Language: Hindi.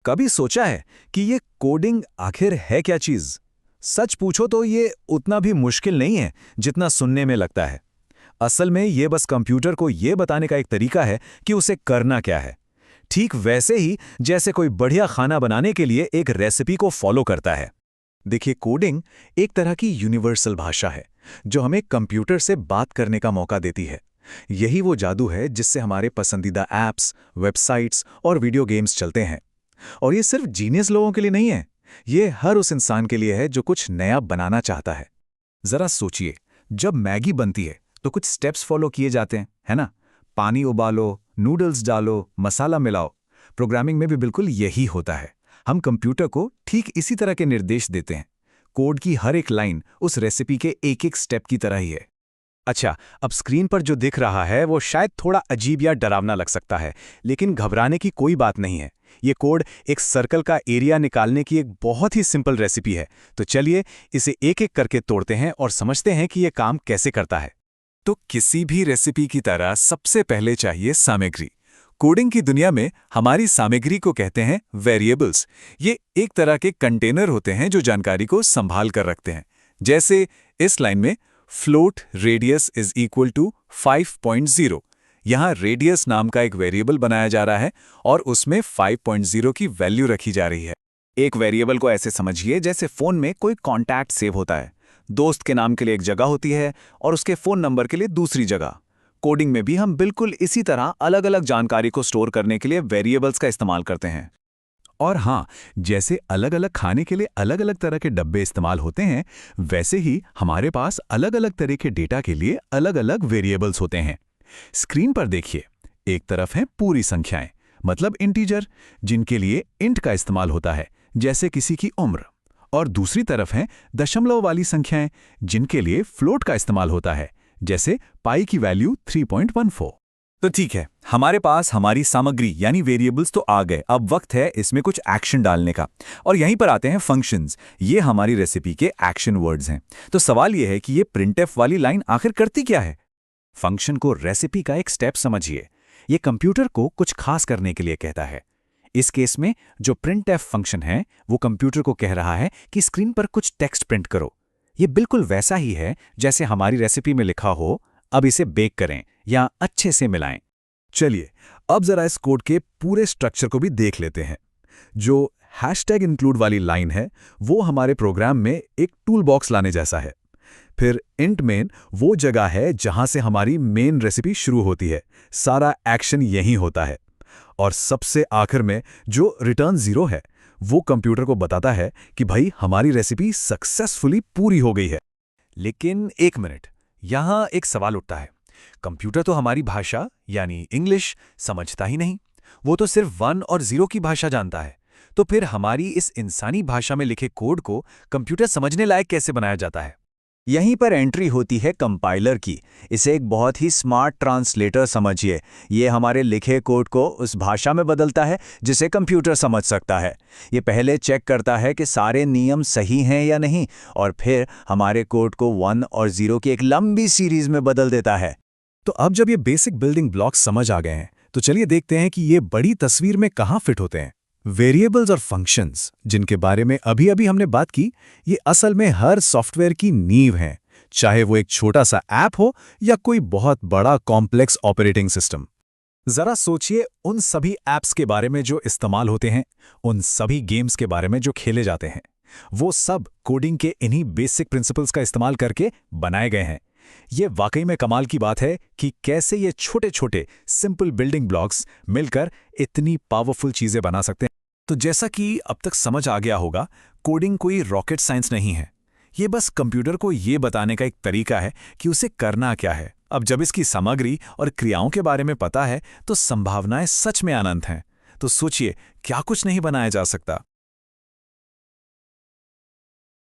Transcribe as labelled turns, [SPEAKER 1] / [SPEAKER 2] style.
[SPEAKER 1] कभी सोचा है कि ये कोडिंग आखिर है क्या चीज़? सच पूछो तो ये उतना भी मुश्किल नहीं है जितना सुनने में लगता है। असल में ये बस कंप्यूटर को ये बताने का एक तरीका है कि उसे करना क्या है। ठीक वैसे ही जैसे कोई बढ़िया खाना बनाने के लिए एक रेसिपी को फॉलो करता है। देखिए, कोडिंग एक तरह की यूनिवर्सल भाषा है जो हमें कंप्यूटर से बात करने का मौका देती है। यही वो जादू है जिससे हमारे पसंदीदा ऐप्स, वेबसाइट्स और वीडियो गेम्स चलते हैं। और ये सिर्फ जीनियस लोगों के लिए नहीं है, ये हर उस इंसान के लिए है जो कुछ नया बनाना चाहता है। जरा सोचिए, जब मैगी बनती है तो कुछ स्टेप्स फॉलो किए जाते हैं, है ना? पानी उबालो, नूडल्स डालो, मसाला मिलाओ। प्रोग्रामिंग में भी बिल्कुल यही होता है। हम कंप्यूटर को ठीक इसी तरह के निर्देश देते हैं। कोड की हर एक लाइन उस रेसिपी के एक एक स्टेप की तरह ही है। अच्छा, अब स्क्रीन पर जो दिख रहा है वो शायद थोड़ा अजीब या डरावना लग सकता है, लेकिन घबराने की कोई बात नहीं है। ये कोड एक सर्कल का एरिया निकालने की एक बहुत ही सिंपल रेसिपी है। तो चलिए इसे एक एक करके तोड़ते हैं और समझते हैं कि ये काम कैसे करता है। तो किसी भी रेसिपी की तरह सबसे पहले चाहिए सामग्री। कोडिंग की दुनिया में हमारी सामग्री को कहते हैं वेरिएबल्स। ये एक तरह के कंटेनर होते हैं जो जानकारी को संभाल कर रखते हैं। जैसे इस लाइन में float radius is equal to 5.0। यहाँ रेडियस नाम का एक वेरिएबल बनाया जा रहा है और उसमें 5.0 की वैल्यू रखी जा रही है। एक वेरिएबल को ऐसे समझिए जैसे फोन में कोई कॉन्टैक्ट सेव होता है। दोस्त के नाम के लिए एक जगह होती है और उसके फोन नंबर के लिए दूसरी जगह। कोडिंग में भी हम बिल्कुल इसी तरह अलग अलग जानकारी को स्टोर करने के लिए वेरिएबल्स का इस्तेमाल करते हैं। और हाँ, जैसे अलग अलग खाने के लिए अलग अलग तरह के डब्बे इस्तेमाल होते हैं, वैसे ही हमारे पास अलग अलग तरह के डेटा के लिए अलग अलग वेरिएबल्स होते हैं। स्क्रीन पर देखिए, एक तरफ हैं पूरी संख्याएं, मतलब इंटीजर, जिनके लिए इंट का इस्तेमाल होता है, जैसे किसी की उम्र। और दूसरी तरफ हैं दशमलव वाली संख्याएं, जिनके लिए फ्लोट का इस्तेमाल होता है, जैसे पाई की वैल्यू 3.14। तो ठीक है, हमारे पास हमारी सामग्री यानी वेरिएबल्स तो आ गए। अब वक्त है इसमें कुछ एक्शन डालने का। और यहीं पर आते हैं फंक्शंस। ये हमारी रेसिपी के एक्शन वर्ड्स हैं। तो सवाल ये है कि ये प्रिंटफ वाली लाइन आखिर करती क्या है? फंक्शन को रेसिपी का एक स्टेप समझिए। ये कंप्यूटर को कुछ खास करने के लिए कहता है। इस केस में जो प्रिंटफ फंक्शन है वो कंप्यूटर को कह रहा है कि स्क्रीन पर कुछ टेक्स्ट प्रिंट करो। ये बिल्कुल वैसा ही है जैसे हमारी रेसिपी में लिखा हो, अब इसे बेक करें या अच्छे से मिलाएं। चलिए अब जरा इस कोड के पूरे स्ट्रक्चर को भी देख लेते हैं। जो #include वाली लाइन है वो हमारे प्रोग्राम में एक टूल बॉक्स लाने जैसा है। फिर int main वो जगह है जहां से हमारी मेन रेसिपी शुरू होती है। सारा एक्शन यहीं होता है। और सबसे आखिर में जो रिटर्न 0 है वो कंप्यूटर को बताता है कि भाई हमारी रेसिपी सक्सेसफुली पूरी हो गई है। लेकिन एक मिनट, यहाँ एक सवाल उठता है। कंप्यूटर तो हमारी भाषा यानी इंग्लिश समझता ही नहीं। वो तो सिर्फ 1 और 0 की भाषा जानता है। तो फिर हमारी इस इंसानी भाषा में लिखे कोड को कंप्यूटर समझने लायक कैसे बनाया जाता है?
[SPEAKER 2] यहीं पर एंट्री होती है कंपाइलर की। इसे एक बहुत ही स्मार्ट ट्रांसलेटर समझिए। ये हमारे लिखे कोड को उस भाषा में बदलता है जिसे कंप्यूटर समझ सकता है। ये पहले चेक करता है कि सारे नियम सही हैं या नहीं, और फिर हमारे कोड को 1 और 0 की एक लंबी सीरीज में बदल देता है।
[SPEAKER 1] तो अब जब ये बेसिक बिल्डिंग ब्लॉक्स समझ आ गए हैं, तो चलिए देखते हैं कि ये बड़ी तस्वीर में कहाँ फिट होते हैं। वेरिएबल्स और फंक्शंस, जिनके बारे में अभी अभी हमने बात की, ये असल में हर सॉफ्टवेयर की नींव हैं, चाहे वो एक छोटा सा ऐप हो या कोई बहुत बड़ा कॉम्प्लेक्स ऑपरेटिंग सिस्टम। जरा सोचिए उन सभी ऐप्स के बारे में जो इस्तेमाल होते हैं, उन सभी गेम्स के बारे में जो खेले जाते हैं। वो सब कोडिंग के इन्हीं बेसिक प्रिंसिपल्स का इस्तेमाल करके बनाए गए हैं। ये वाकई में कमाल की बात है कि कैसे ये छोटे छोटे सिंपल बिल्डिंग ब्लॉक्स मिलकर इतनी पावरफुल चीजें बना सकते हैं। तो जैसा कि अब तक समझ आ गया होगा, कोडिंग कोई रॉकेट साइंस नहीं है। ये बस कंप्यूटर को ये बताने का एक तरीका है कि उसे करना क्या है। अब जब इसकी सामग्री और क्रियाओं के बारे में पता है तो संभावनाएं सच में अनंत हैं। तो सोचिए, क्या कुछ नहीं बनाया जा सकता।